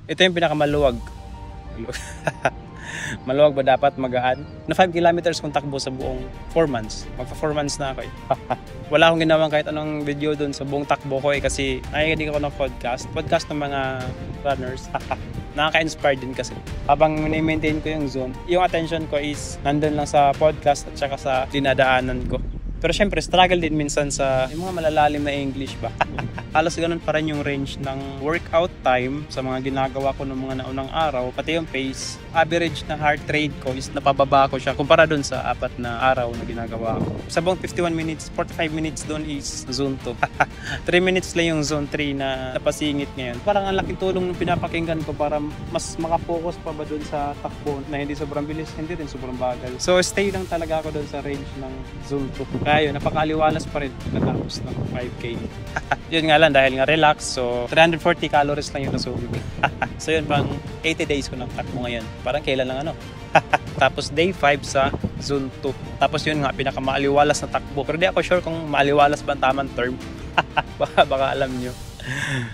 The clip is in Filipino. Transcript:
Ito yung pinakamaluwag. Maluwag ba dapat magaan? Na 5 kilometers kung takbo sa buong 4 months. Magpa 4 months na ako eh. Wala akong ginawang kahit anong video doon sa buong takbo ko eh kasi nakikinig ako ng podcast ng mga runners. Nakaka-inspire din kasi. Habang mini-maintain ko yung zone, yung attention ko is nandun lang sa podcast at saka sa dinadaanan ko. Pero syempre, struggle din minsan sa yung mga malalalim na English ba. Halos ganun pa rin yung range ng workout time sa mga ginagawa ko ng mga naunang araw. Pati yung pace, average na heart rate ko is napababa ko siya kumpara dun sa 4 na araw na ginagawa ko. Sa buong 51 minutes, 45 minutes dun is zone 2. 3 minutes lang yung zone 3 na napasingit ngayon. Parang ang laking tulong ng pinapakinggan ko para mas makapokus pa ba dun sa takbo na hindi sobrang bilis, hindi rin sobrang bagal. So stay lang talaga ako dun sa range ng zone 2. Kaya yun, napakaaliwalas pa rin pagkatapos ng 5K. Yun nga lang, dahil nga relax, so 340 calories lang yung nasunog. So yun, pang 80 days ko ng takbo ngayon. Parang kailan lang ano. Tapos day 5 sa zone 2. Tapos yun nga, pinakamaaliwalas na takbo. Pero di ako sure kung maaliwalas ba ang tamang term. Baka alam nyo.